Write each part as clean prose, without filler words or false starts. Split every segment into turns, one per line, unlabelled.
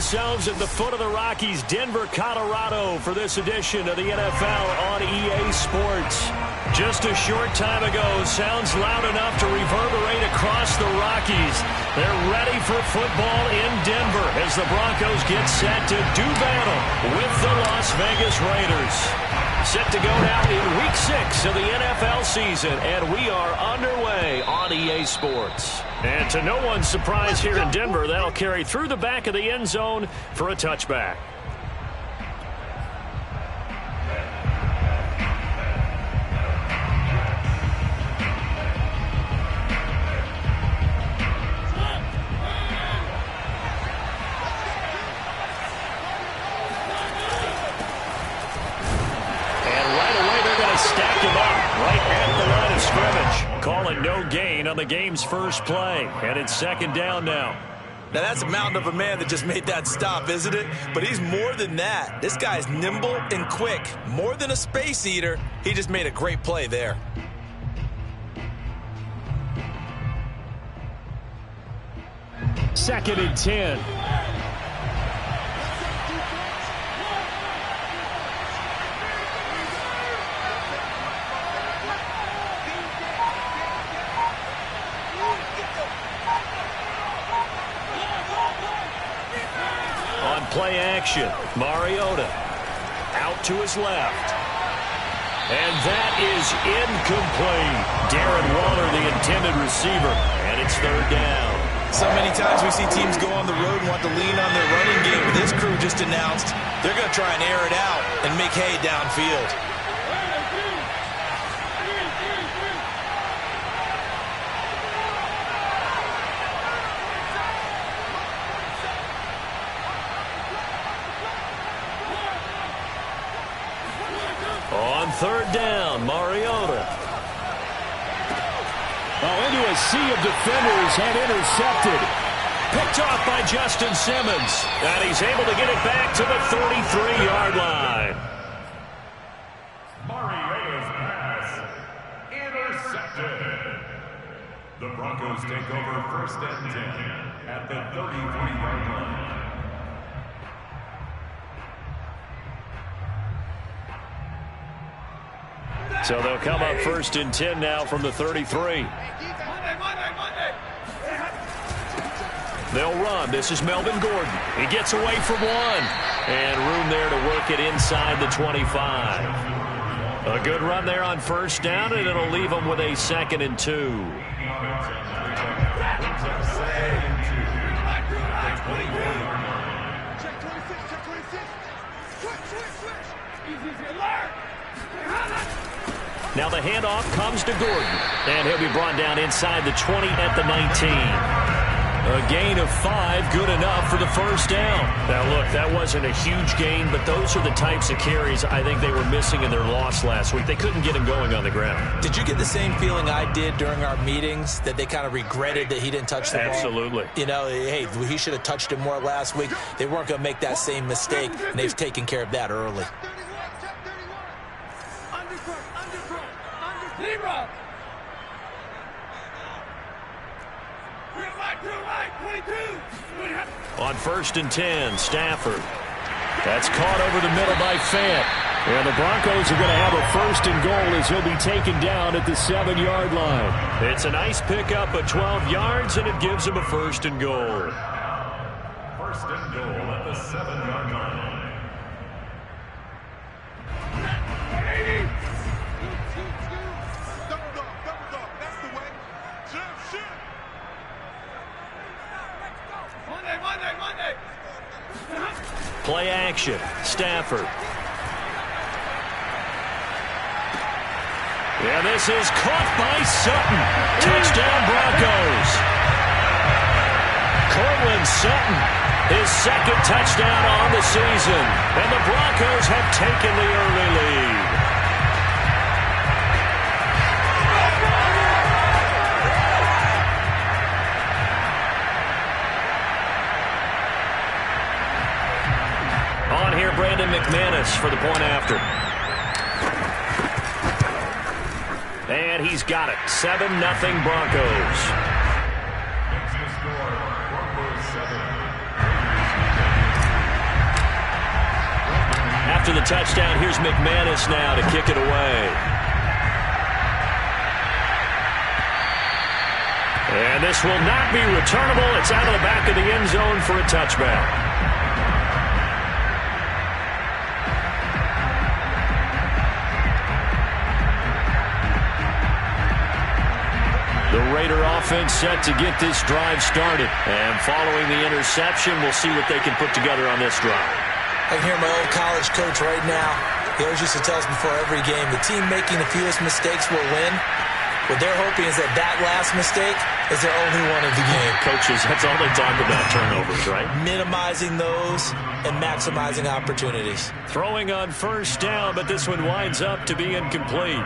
ourselves at the foot of the Rockies, Denver, Colorado, for this edition of the NFL on EA Sports. Just a short time ago, sounds loud enough to reverberate across the Rockies. They're ready for football in Denver as the Broncos get set to do battle with the Las Vegas Raiders. Set to go now in Week 6 of the NFL season, and we are underway on EA Sports. And to no one's surprise here in Denver, that'll carry through the back of the end zone for a touchback. Calling no gain on the game's first play, and it's second down now.
Now that's a mountain of a man that just made that stop, isn't it? But he's more than that. This guy's nimble and quick. More than a space eater, he just made a great play there.
Second and 10. Play action. Mariota out to his left. And that is incomplete. Darren Waller, the intended receiver. And it's third down.
So many times we see teams go on the road and want to lean on their running game. But this crew just announced they're going to try and air it out and make hay downfield.
Third down, Mariota. Into a sea of defenders and intercepted. Picked off by Justin Simmons. And he's able to get it back to the 33-yard line.
Mariota's pass intercepted. The Broncos take over first and 10 at the 33-yard line.
So they'll come up first and 10 now from the 33. They'll run. This is Melvin Gordon. He gets away from one. And room there to work it inside the 25. A good run there on first down, and it'll leave them with a second and 2. Now the handoff comes to Gordon, and he'll be brought down inside the 20 at the 19. A gain of 5, good enough for the first down. Now look, that wasn't a huge gain, but those are the types of carries I think they were missing in their loss last week. They couldn't get him going on the ground.
Did you get the same feeling I did during our meetings, that they kind of regretted that he didn't touch the ball?
Absolutely.
You know, hey, he should have touched it more last week. They weren't going to make that same mistake, and they've taken care of that early.
On first and 10, Stafford. That's caught over the middle by Fant. And the Broncos are going to have a first and goal as he'll be taken down at the 7-yard line. It's a nice pickup of 12 yards, and it gives him a first and goal.
First and goal at the 7-yard line.
Play action. Stafford. And this is caught by Sutton. Touchdown, Broncos. Cortland Sutton, his second touchdown on the season. And the Broncos have taken the early lead. On here, Brandon McManus for the point after. And he's got it. 7-0 Broncos. after the touchdown, here's McManus now to kick it away. And this will not be returnable. It's out of the back of the end zone for a touchback. The Raider offense set to get this drive started. And following the interception, we'll see what they can put together on this drive.
I can hear my old college coach right now. He always used to tell us before every game, the team making the fewest mistakes will win. What they're hoping is that last mistake is their only one of the game.
Coaches, that's all they talk about, turnovers, right?
Minimizing those and maximizing opportunities.
Throwing on first down, but this one winds up to be incomplete.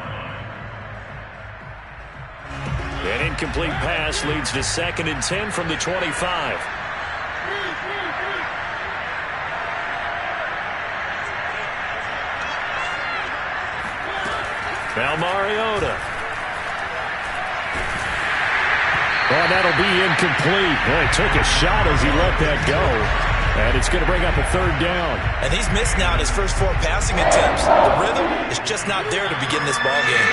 An incomplete pass leads to 2nd and 10 from the 25. Now Mariota. Oh, that'll be incomplete. Boy, he took a shot as he let that go. And it's going to bring up a 3rd down.
And he's missed now in his first 4 passing attempts. The rhythm is just not there to begin this ball game.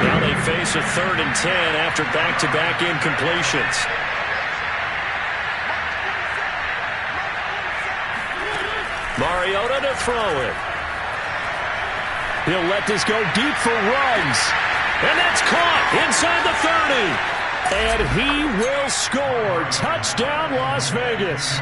Now they face a 3rd and 10 after back-to-back incompletions. Mariota to throw it. He'll let this go deep for Ruggs. And that's caught inside the 30. And he will score. Touchdown, Las Vegas.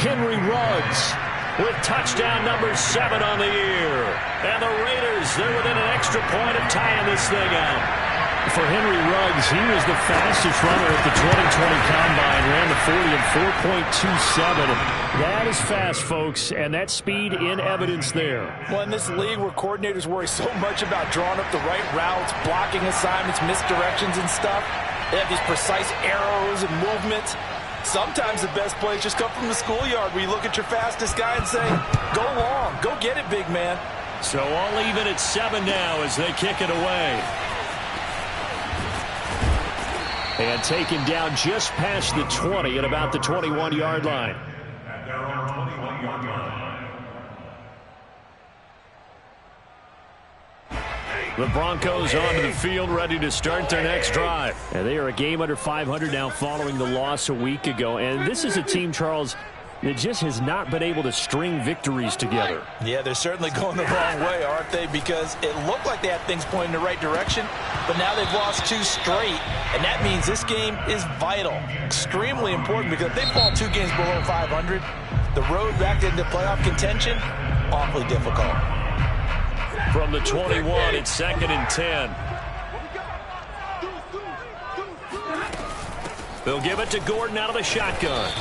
Henry Ruggs with touchdown number 7 on the year. And the Raiders, they're within an extra point of tying this thing out. For Henry Ruggs, he was the fastest runner at the 2020 Combine, ran the 40 in 4.27. That is fast, folks, and that speed in evidence there.
Well, in this league where coordinators worry so much about drawing up the right routes, blocking assignments, misdirections and stuff, they have these precise arrows and movements. Sometimes the best plays just come from the schoolyard where you look at your fastest guy and say, go long, go get it, big man.
So all even at 7 now as they kick it away. And taken down just past the 20 at about the 21-yard line.
At their own 21-yard line.
The Broncos onto the field, ready to start their next drive. And they are a game under 500 now following the loss a week ago. And this is a team, Charles, that just has not been able to string victories together.
Yeah, they're certainly going the wrong way, aren't they? Because it looked like they had things pointing in the right direction, but now they've lost 2 straight, and that means this game is vital, extremely important, because if they fall 2 games below 500, the road back into playoff contention, awfully difficult.
From the 21, it's 2nd and 10. They'll give it to Gordon out of the shotgun.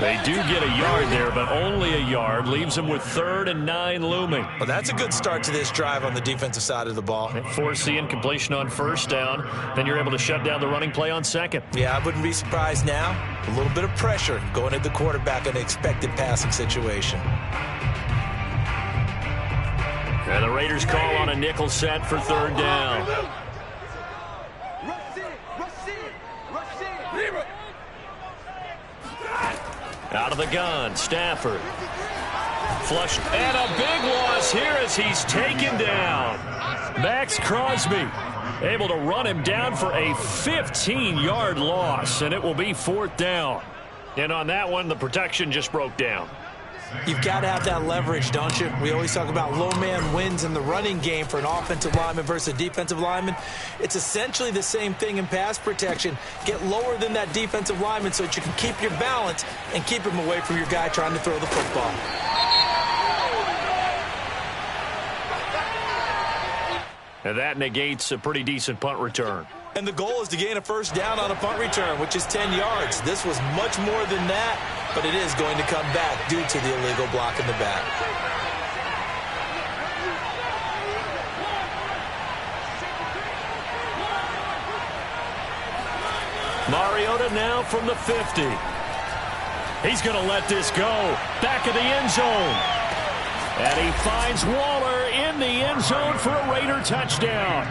They do get a yard there, but only a yard. Leaves them with 3rd and 9 looming.
Well, that's a good start to this drive on the defensive side of the ball.
Force the incompletion on first down. Then you're able to shut down the running play on 2nd.
Yeah, I wouldn't be surprised now. A little bit of pressure going at the quarterback in an expected passing situation.
And the Raiders call on a nickel set for 3rd down. Out of the gun, Stafford. Flush, and a big loss here as he's taken down. Max Crosby able to run him down for a 15-yard loss, and it will be 4th down. And on that one, the protection just broke down.
You've got to have that leverage, don't you? We always talk about low man wins in the running game for an offensive lineman versus a defensive lineman. It's essentially the same thing in pass protection. Get lower than that defensive lineman so that you can keep your balance and keep him away from your guy trying to throw the football.
And that negates a pretty decent punt return.
And the goal is to gain a first down on a punt return, which is 10 yards. This was much more than that, but it is going to come back due to the illegal block in the back.
Mariota now from the 50. He's going to let this go. Back of the end zone. And he finds Waller in the end zone for a Raider touchdown.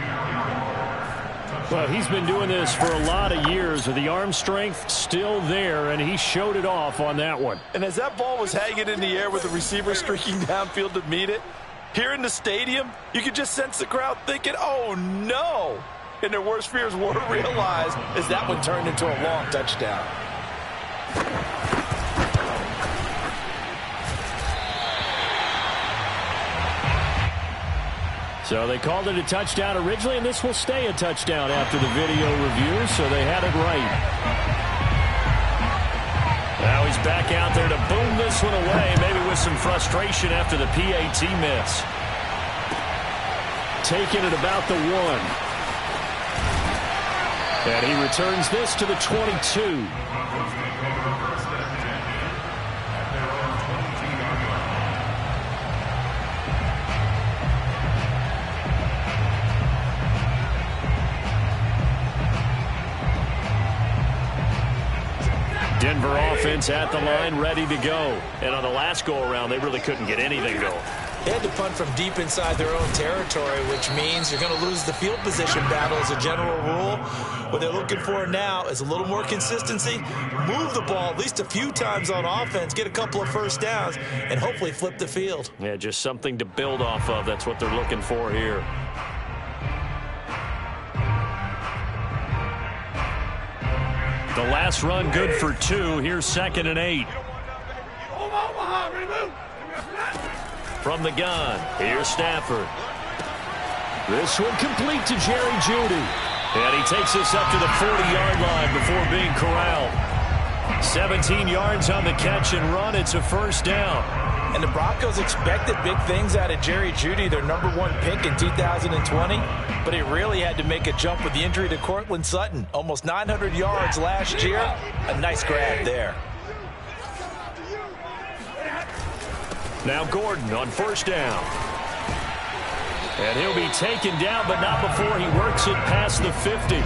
Well, he's been doing this for a lot of years with the arm strength still there, and he showed it off on that one.
And as that ball was hanging in the air with the receiver streaking downfield to meet it, Here in the stadium, you could just sense the crowd thinking, oh, no. And their worst fears were realized as that one turned into a long touchdown.
So they called it a touchdown originally, and this will stay a touchdown after the video review, so they had it right. Now he's back out there to boom this one away, maybe with some frustration after the PAT miss. Taking it about the 1. And he returns this to the 22. Denver offense at the line, ready to go. And on the last go-around, they really couldn't get anything going.
They had to punt from deep inside their own territory, which means you're going to lose the field position battle as a general rule. What they're looking for now is a little more consistency, move the ball at least a few times on offense, get a couple of first downs, and hopefully flip the field.
Yeah, just something to build off of. That's what they're looking for here. The last run good for 2. Here's 2nd and 8. From the gun, here's Stafford. This one complete to Jerry Jeudy. And he takes this up to the 40-yard line before being corralled. 17 yards on the catch and run. It's a first down.
And the Broncos expected big things out of Jerry Jeudy, their #1 pick in 2020. But he really had to make a jump with the injury to Cortland Sutton. Almost 900 yards last year. A nice grab there.
Now Gordon on first down. And he'll be taken down, but not before he works it past the 50.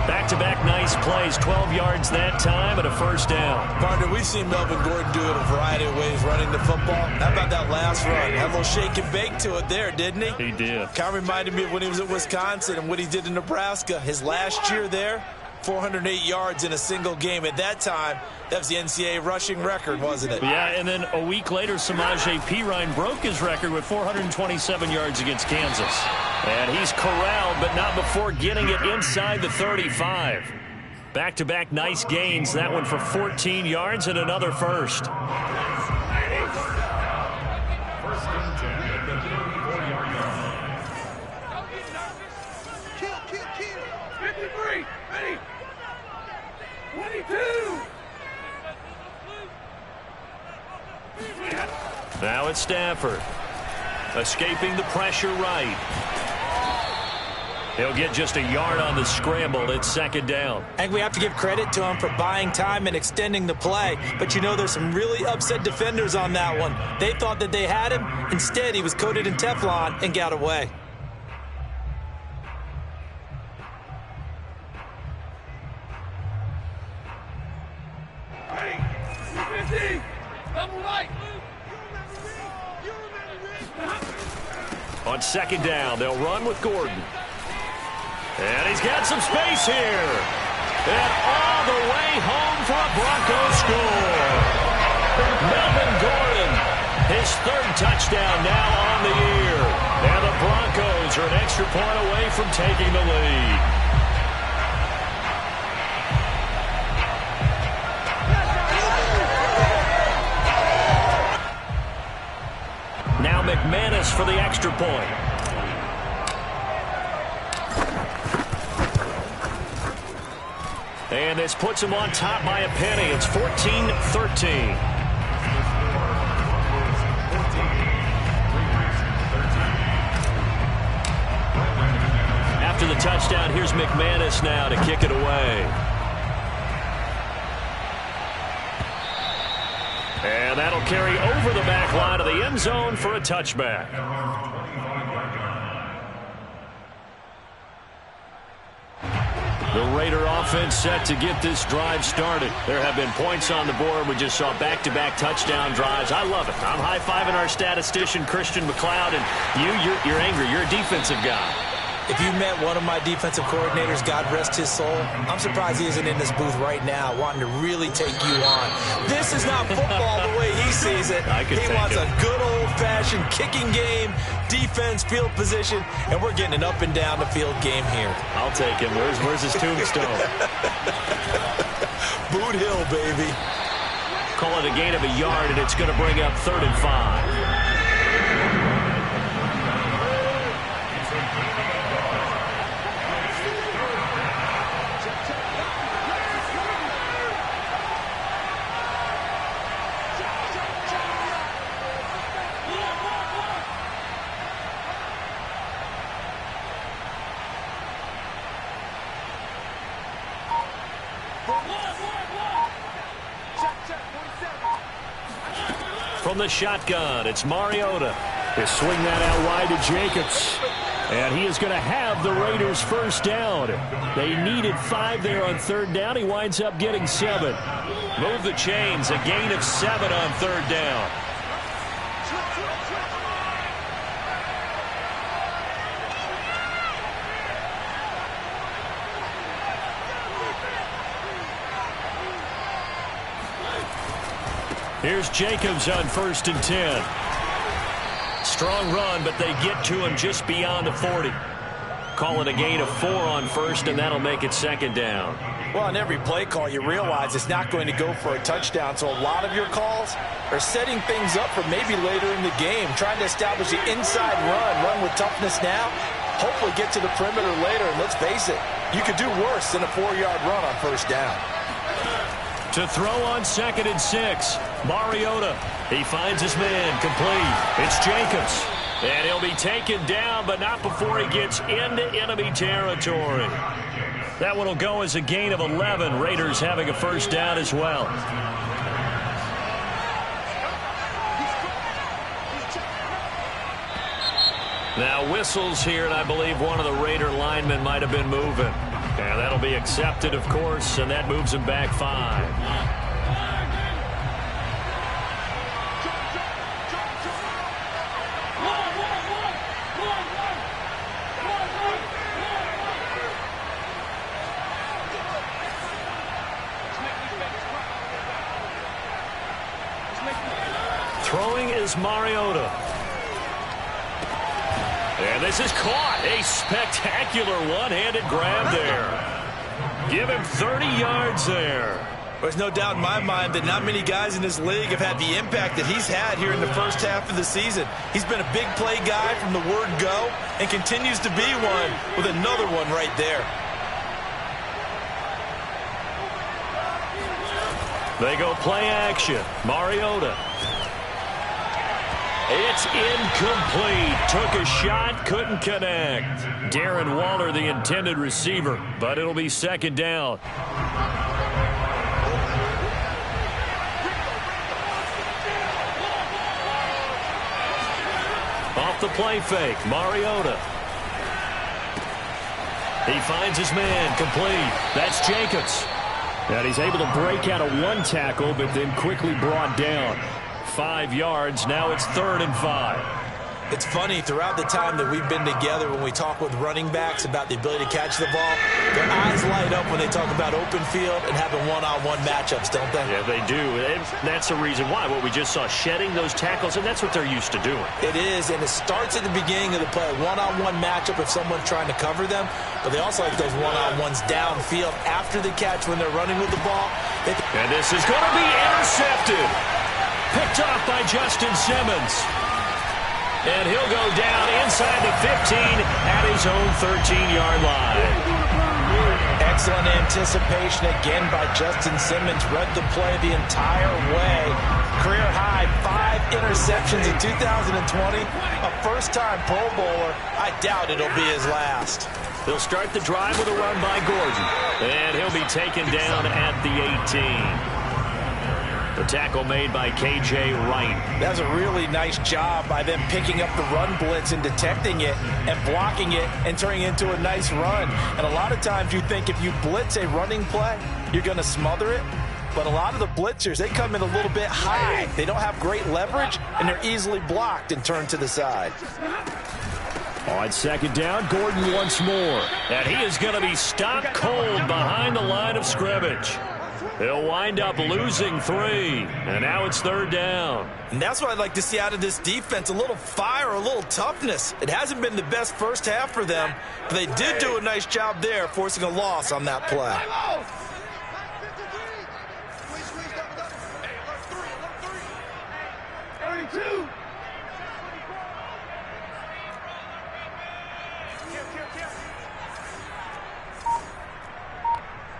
Back-to-back nice plays, 12 yards that time and a first down.
Partner, we've seen Melvin Gordon do it a variety of ways running the football. How about that last run? Had a little shake and bake to it there, didn't he?
He did.
Kind of reminded me of when he was at Wisconsin and what he did in Nebraska. His last year there, 408 yards in a single game. At that time, that was the NCAA rushing record, wasn't it?
Yeah, and then a week later, Samaje Perine broke his record with 427 yards against Kansas. And he's corralled, but not before getting it inside the 35. Back-to-back nice gains. That one for 14 yards and another first.
First and 10 at the 34-yard line.
53, ready, 22.
Now it's Stafford. Escaping the pressure right. He'll get just a yard on the scramble. It's 2nd down.
I think we have to give credit to him for buying time and extending the play. But, you know, there's some really upset defenders on that one. They thought that they had him. Instead, he was coated in Teflon and got away.
Ready, 50, double right.
On 2nd down, they'll run with Gordon. And he's got some space here. And all the way home for a Broncos score. Melvin Gordon, his 3rd touchdown now on the year. And the Broncos are an extra point away from taking the lead. Now McManus for the extra point. And this puts him on top by a penny. It's 14-13. After the touchdown, here's McManus now to kick it away. And that'll carry over the back line of the end zone for a touchback. The Raider offense set to get this drive started. There have been points on the board. We just saw back-to-back touchdown drives. I love it. I'm high-fiving our statistician, Christian McLeod, and you're angry. You're a defensive guy.
If you met one of my defensive coordinators, God rest his soul, I'm surprised he isn't in this booth right now wanting to really take you on. This is not football the way he sees it. He wants a good old-fashioned kicking game, defense, field position, and we're getting an up and down the field game here.
I'll take him. Where's his tombstone?
Boot Hill, baby.
Call it a gain of a yard, and it's going to bring up 3rd and 5. From the shotgun, it's Mariota. They swing that out wide to Jacobs. And he is going to have the Raiders first down. They needed 5 there on 3rd down. He winds up getting 7. Move the chains. A gain of 7 on 3rd down. Here's Jacobs on 1st and 10. Strong run, but they get to him just beyond the 40. Call it a gain of 4 on 1st, and that'll make it 2nd down.
Well, on every play call, you realize it's not going to go for a touchdown, so a lot of your calls are setting things up for maybe later in the game, trying to establish the inside run with toughness now, hopefully get to the perimeter later, and let's face it, you could do worse than a 4-yard run on 1st down.
To throw on 2nd and 6, Mariota. He finds his man complete. It's Jacobs. And he'll be taken down, but not before he gets into enemy territory. That one will go as a gain of 11. Raiders having a first down as well. Now whistles here, and I believe one of the Raider linemen might have been moving. And that'll be accepted, of course, and that moves him back 5. Throwing is Mariota. And this is caught. A spectacular one-handed grab there. Give him 30 yards there.
There's no doubt in my mind that not many guys in this league have had the impact that he's had here in the first half of the season. He's been a big play guy from the word go and continues to be one with another one right there.
They go play action. Mariota. It's incomplete. Took a shot, couldn't connect. Darren Waller, the intended receiver, but it'll be 2nd down. Off the play fake, Mariota. He finds his man, complete. That's Jacobs. And he's able to break out of one tackle, but then quickly brought down. 5 yards. Now it's 3rd and 5.
It's funny, throughout the time that we've been together, when we talk with running backs about the ability to catch the ball, their eyes light up when they talk about open field and having one-on-one matchups, don't they?
Yeah, they do. And that's the reason why. What we just saw, shedding those tackles, and that's what they're used to doing.
It is, and it starts at the beginning of the play, one-on-one matchup if someone's trying to cover them, but they also like those one-on-ones downfield after the catch when they're running with the ball.
And this is going to be intercepted. Picked off by Justin Simmons. And he'll go down inside the 15 at his own 13-yard line.
Excellent anticipation again by Justin Simmons. Read the play the entire way. Career high 5 interceptions in 2020. A first-time Pro Bowler. I doubt it'll be his last.
He'll start the drive with a run by Gordon. And he'll be taken down at the 18. The tackle made by K.J. Wright.
That's a really nice job by them picking up the run blitz and detecting it and blocking it and turning it into a nice run. And a lot of times you think if you blitz a running play, you're going to smother it. But a lot of the blitzers, they come in a little bit high. They don't have great leverage, and they're easily blocked and turned to the side.
On second down, Gordon once more. And he is going to be stopped cold behind the line of scrimmage. He'll wind up losing 3. And now it's third down.
And that's what I'd like to see out of this defense, a little fire, a little toughness. It hasn't been the best first half for them, but they did do a nice job there, forcing a loss on that play.
32.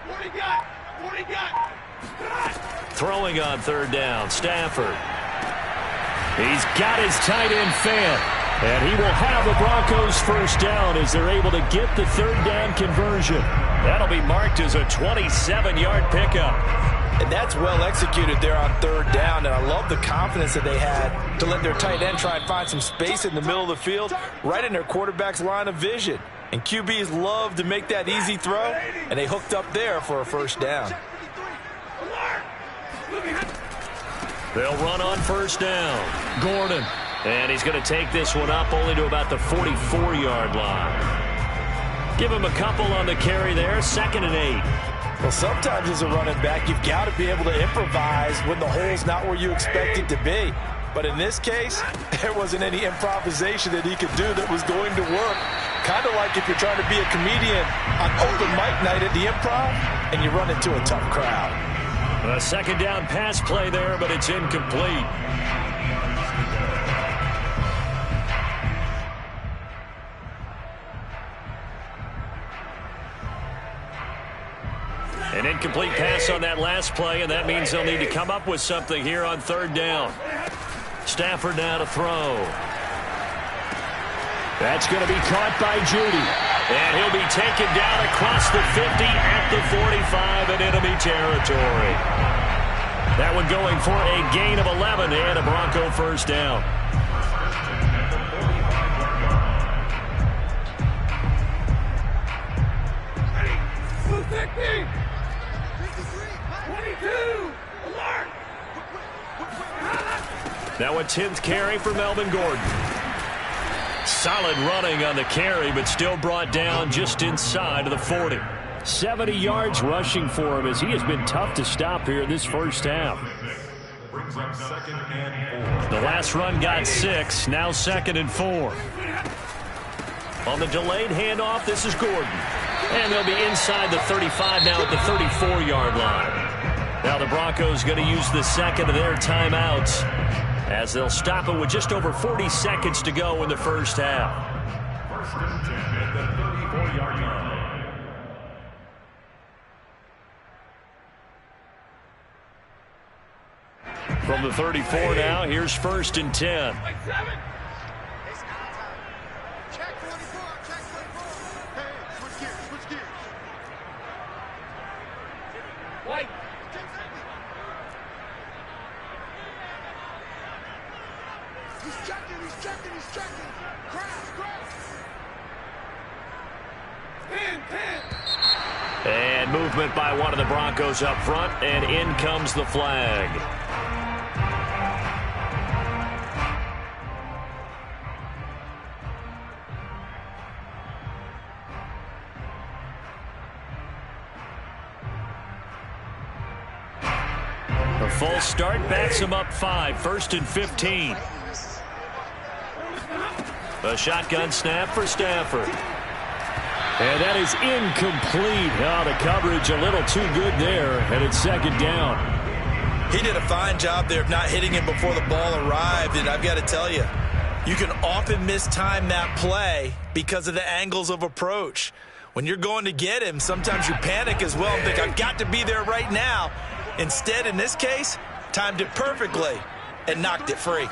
What he got? What he got?
Throwing on third down, Stafford. He's got his tight end fan. And he will have the Broncos first down as they're able to get the third down conversion. That'll be marked as a 27-yard pickup.
And that's well executed there on third down. And I love the confidence that they had to let their tight end try and find some space in the middle of the field, right in their quarterback's line of vision. And QBs love to make that easy throw, and they hooked up there for a first down.
They'll run on first down. Gordon. And he's going to take this one up only to about the 44-yard line. Give him a couple on the carry there. 2nd and 8.
Well, sometimes as a running back, you've got to be able to improvise when the hole's not where you expect it to be. But in this case, there wasn't any improvisation that he could do that was going to work. Kind of like if you're trying to be a comedian on open mic night at the Improv and you run into a tough crowd.
A second down pass play there, but it's incomplete. An incomplete pass on that last play, and that means they'll need to come up with something here on third down. Stafford now to throw. That's going to be caught by Judy. And he'll be taken down across the 50 at the 45 in enemy territory. That one going for a gain of 11 and a Bronco first down. Now a 10th carry for Melvin Gordon. Solid running on the carry, but still brought down just inside of the 40. 70 yards rushing for him as he has been tough to stop here in this first half. The last run got 6, now 2nd and 4. On the delayed handoff, this is Gordon. And they'll be inside the 35 now at the 34-yard line. Now the Broncos going to use the second of their timeouts as they'll stop it with just over 40 seconds to go in the first half.
First and 10 at the 34-yard line.
From the 34 now, here's 1st and 10. And movement by one of the Broncos up front, and in comes the flag. A full start backs him up 5, 1st and 15. A shotgun snap for Stafford. And that is incomplete. Oh, the coverage a little too good there, and it's 2nd down.
He did a fine job there of not hitting him before the ball arrived, and I've got to tell you, you can often mistime that play because of the angles of approach. When you're going to get him, sometimes you panic as well and think, I've got to be there right now. Instead, in this case, timed it perfectly and knocked it free.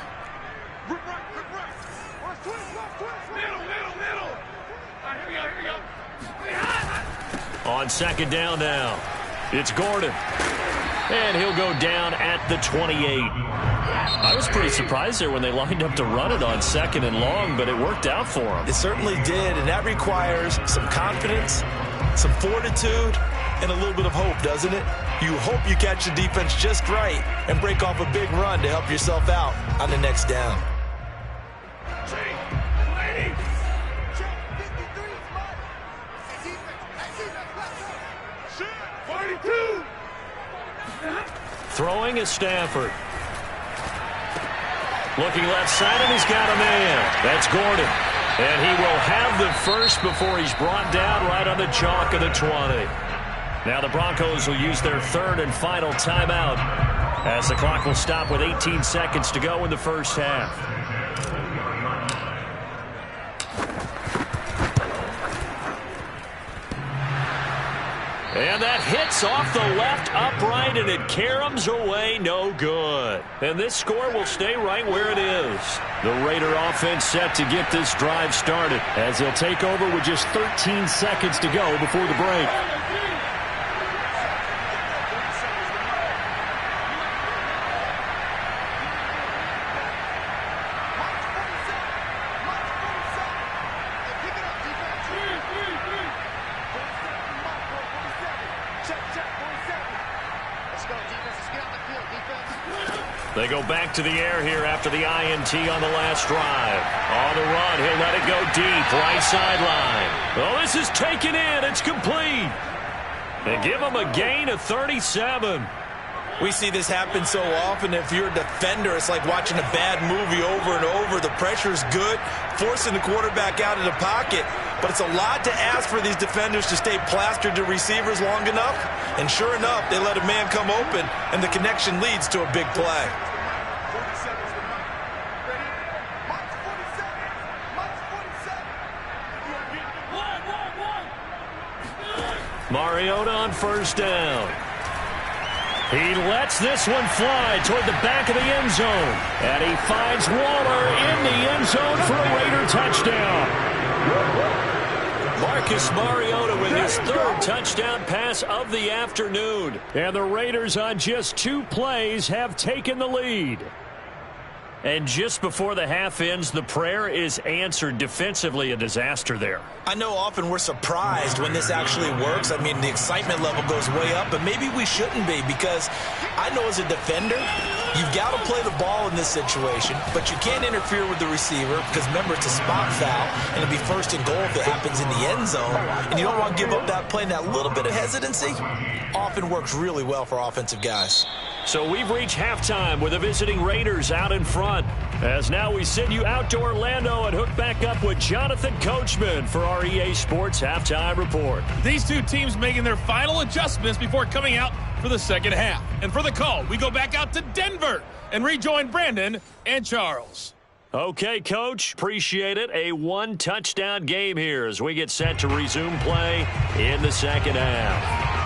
On 2nd down now, it's Gordon. And he'll go down at the 28. I was pretty surprised there when they lined up to run it on 2nd and long, but it worked out for him.
It certainly did, and that requires some confidence, some fortitude, and a little bit of hope, doesn't it? You hope you catch the defense just right and break off a big run to help yourself out on the next down.
Throwing is Stafford. Looking left side, and he's got a man. That's Gordon. And he will have the first before he's brought down right on the chalk of the 20. Now the Broncos will use their third and final timeout as the clock will stop with 18 seconds to go in the first half. And that hits off the left upright, and it caroms away, no good. And this score will stay right where it is. The Raider offense set to get this drive started as they'll take over with just 13 seconds to go before the break. They go back to the air here after the INT on the last drive. On the run, he'll let it go deep, right sideline. Oh, this is taken in. It's complete. They give him a gain of 37.
We see this happen so often. If you're a defender, it's like watching a bad movie over and over. The pressure's good, forcing the quarterback out of the pocket. But it's a lot to ask for these defenders to stay plastered to receivers long enough. And sure enough, they let a man come open, and the connection leads to a big play.
Mariota on first down. He lets this one fly toward the back of the end zone. And he finds Waller in the end zone for a Raider touchdown. Marcus Mariota with his third touchdown pass of the afternoon. And the Raiders on just 2 plays have taken the lead. And just before the half ends, the prayer is answered. Defensively, a disaster there.
I know often we're surprised when this actually works. I mean, the excitement level goes way up, but maybe we shouldn't be, because I know as a defender, you've got to play the ball in this situation, but you can't interfere with the receiver because, remember, it's a spot foul, and it'll be first and goal if it happens in the end zone, and you don't want to give up that play. And that little bit of hesitancy often works really well for offensive guys.
So we've reached halftime with the visiting Raiders out in front. As now we send you out to Orlando and hook back up with Jonathan Coachman for our EA Sports Halftime Report.
These two teams making their final adjustments before coming out for the second half. And for the call, we go back out to Denver and rejoin Brandon and Charles.
Okay, Coach, appreciate it. A 1-touchdown game here as we get set to resume play in the second half.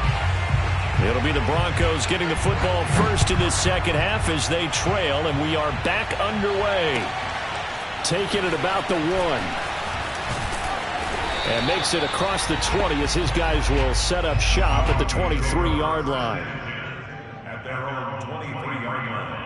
It'll be the Broncos getting the football first in this second half as they trail, and we are back underway. Taking it about the 1. And makes it across the 20 as his guys will set up shop at the 23-yard line.
At their own 23-yard line.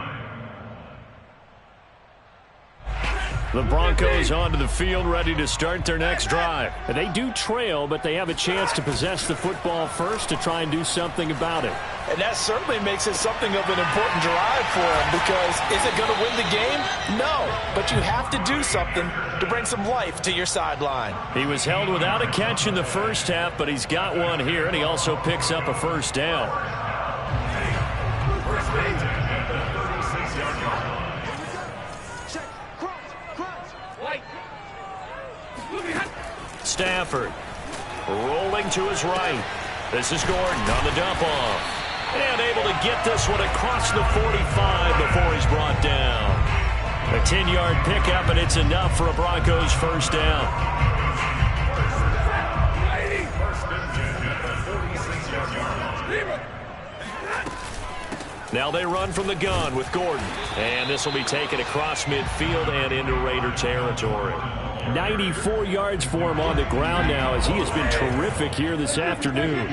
The Broncos onto the field ready to start their next drive. They do trail, but they have a chance to possess the football first to try and do something about it.
And that certainly makes it something of an important drive for them, because is it going to win the game? No, but you have to do something to bring some life to your sideline.
He was held without a catch in the first half, but he's got one here, and he also picks up a first down. Stafford rolling to his right. This is Gordon on the dump off. And able to get this one across the 45 before he's brought down. A 10-yard pickup, and it's enough for a Broncos first down. Now they run from the gun with Gordon. And this will be taken across midfield and into Raider territory. 94 yards for him on the ground now as he has been terrific here this afternoon.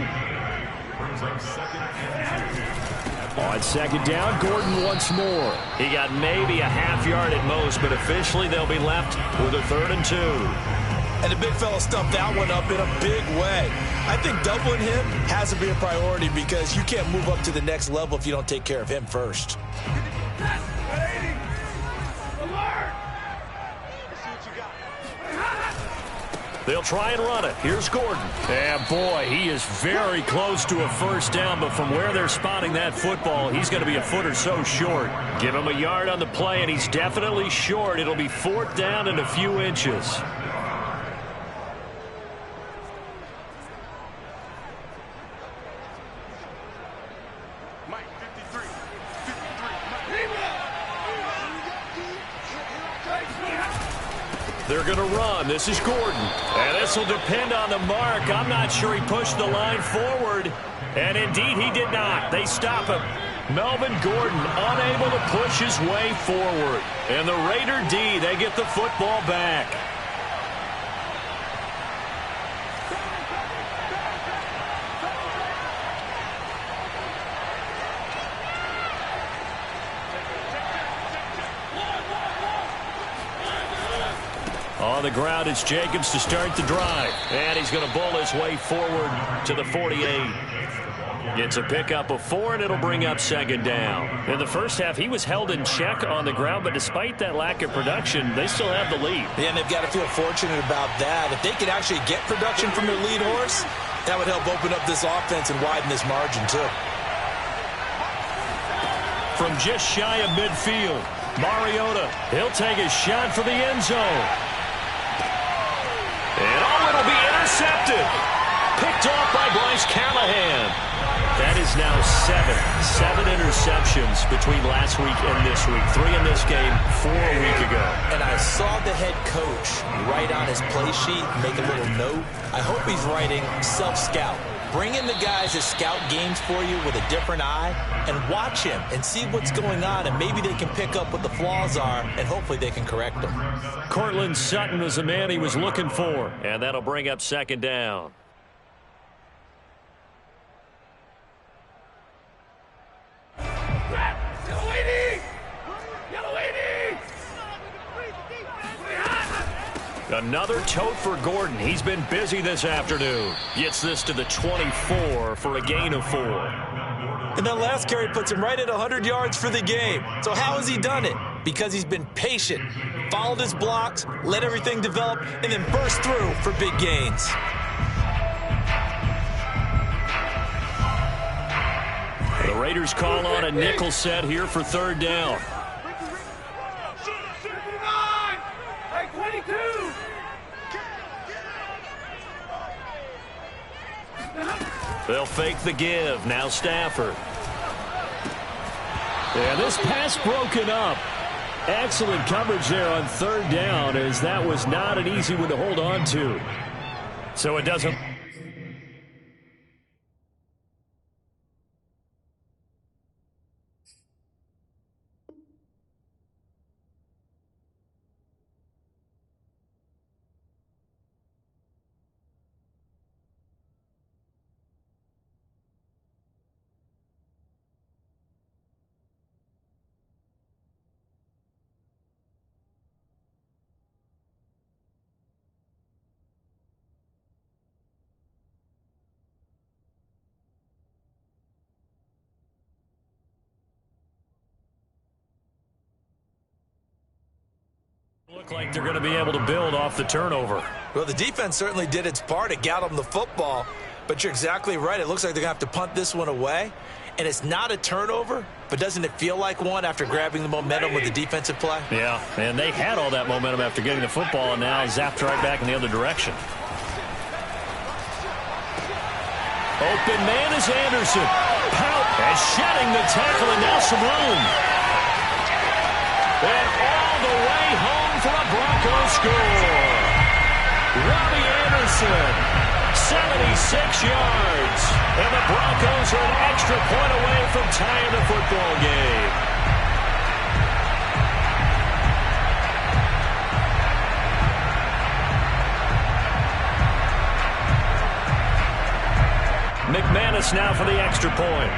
On second down, Gordon once more. He got maybe a half yard at most, but officially they'll be left with a 3rd and 2.
And the big fella stuffed that one up in a big way. I think doubling him has to be a priority, because you can't move up to the next level if you don't take care of him first.
They'll try and run it. Here's Gordon. And, boy, he is very close to a first down, but from where they're spotting that football, he's going to be a foot or so short. Give him a yard on the play, and he's definitely short. It'll be 4th down and a few inches. They're going to run. This is Gordon. And this will depend on the mark. I'm not sure he pushed the line forward. And indeed, he did not. They stop him. Melvin Gordon unable to push his way forward. And the Raider D, they get the football back. On the ground, it's Jacobs to start the drive. And he's going to bowl his way forward to the 48. Gets a pickup of 4, and it'll bring up 2nd down. In the first half, he was held in check on the ground, but despite that lack of production, they still have the lead.
Yeah, and they've got to feel fortunate about that. If they could actually get production from their lead horse, that would help open up this offense and widen this margin, too.
From just shy of midfield, Mariota, he'll take a shot for the end zone. And it'll be intercepted. Picked off by Bryce Callahan. That is now 7 interceptions between last week and this week. 3 in this game, 4 a week ago.
And I saw the head coach write on his play sheet, make a little note. I hope he's writing self-scout. Bring in the guys that scout games for you with a different eye and watch him and see what's going on, and maybe they can pick up what the flaws are, and hopefully they can correct them.
Cortland Sutton was the man he was looking for, and that'll bring up 2nd down. Another tote for Gordon. He's been busy this afternoon. Gets this to the 24 for a gain of 4.
And that last carry puts him right at 100 yards for the game. So how has he done it? Because he's been patient, followed his blocks, let everything develop, and then burst through for big gains.
The Raiders call on a nickel set here for 3rd down. They'll fake the give. Now Stafford. And this pass broken up. Excellent coverage there on 3rd down, as that was not an easy one to hold on to. So it doesn't. Look like they're going to be able to build off the turnover.
Well, the defense certainly did its part. It got them the football. But you're exactly right. It looks like they're going to have to punt this one away. And it's not a turnover, but doesn't it feel like one after grabbing the momentum with the defensive play?
Yeah, and they had all that momentum after getting the football, and now zapped right back in the other direction. Open man is Anderson. Pout and shedding the tackle, and now some room. And all the way home for a Broncos score. Robbie Anderson, 76 yards. And the Broncos are an extra point away from tying the football game. McManus now for the extra point.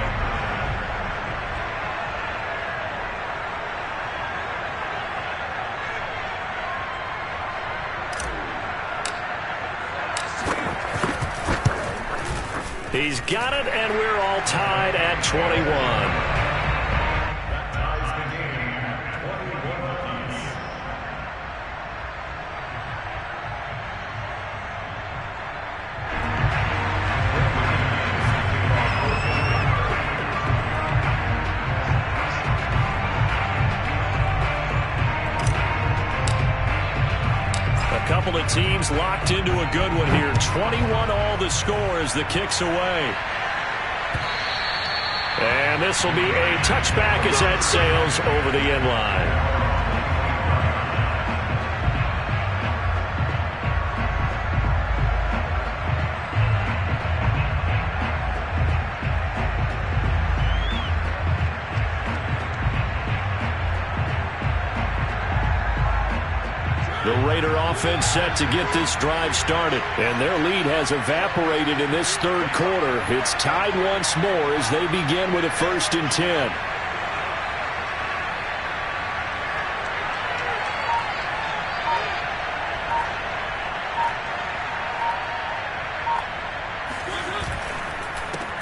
He's got it, and we're all tied at 21.
That ties the game, 21 apiece.
teams locked into a good one here. 21 all the score as the kick's away. And this will be a touchback as that sails over the end line. The Raider offense set to get this drive started, and their lead has evaporated in this third quarter. It's tied once more as they begin with a 1st and 10.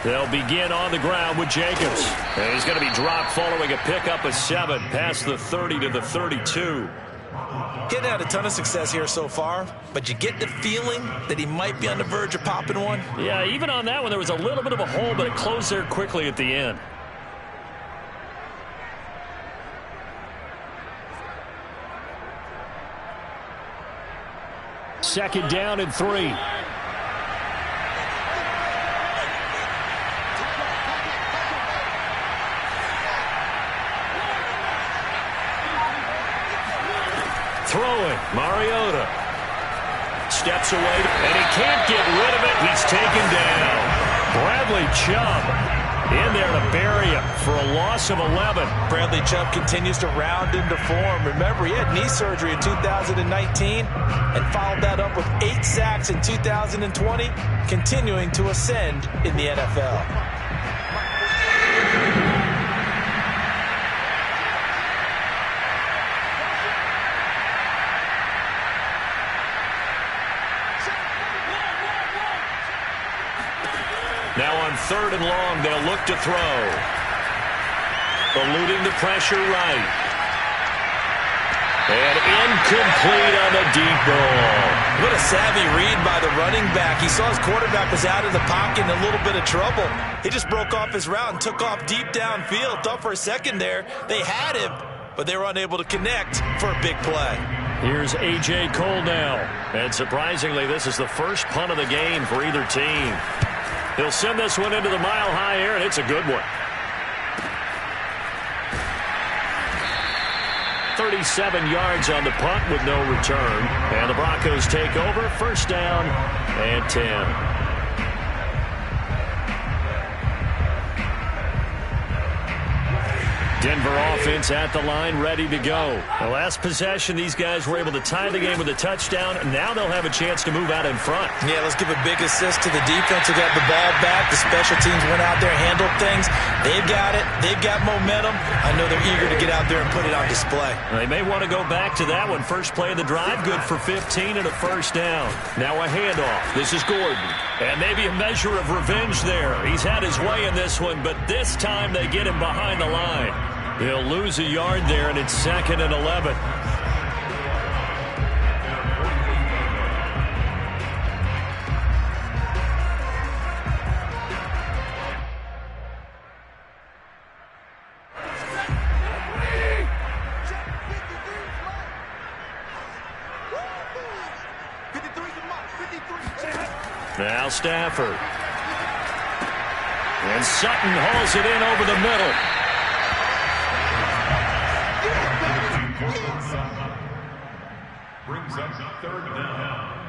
They'll begin on the ground with Jacobs. And he's going to be dropped following a pickup of 7 past the 30 to the 32.
Getting had a ton of success here so far, but you get the feeling that he might be on the verge of popping one.
Yeah, even on that one, there was a little bit of a hole, but it closed there quickly at the end. Second down and 3. Throwing, Mariota steps away, and he can't get rid of it. He's taken down. Bradley Chubb in there to bury him for a loss of 11.
Bradley Chubb continues to round into form. Remember, he had knee surgery in 2019 and followed that up with 8 sacks in 2020, continuing to ascend in the NFL.
Now on 3rd and long, they'll look to throw. Eluding the pressure right. And incomplete on the deep ball.
What a savvy read by the running back. He saw his quarterback was out of the pocket in a little bit of trouble. He just broke off his route and took off deep downfield. Thought for a second there they had him, but they were unable to connect for a big play.
Here's A.J. Cole now. And surprisingly, this is the first punt of the game for either team. He'll send this one into the mile-high air, and it's a good one. 37 yards on the punt with no return. And the Broncos take over. 1st down and 10. Denver offense at the line, ready to go. The last possession, these guys were able to tie the game with a touchdown. Now they'll have a chance to move out in front.
Yeah, let's give a big assist to the defense who got the ball back. The special teams went out there, handled things. They've got it. They've got momentum. I know they're eager to get out there and put it on display.
They may want to go back to that one. First play of the drive, good for 15 and a 1st down. Now a handoff. This is Gordon. And maybe a measure of revenge there. He's had his way in this one, but this time they get him behind the line. He'll lose a yard there, and it's 2nd and 11. Now Stafford. And Sutton hauls it in over the middle.
Brings up 3rd down.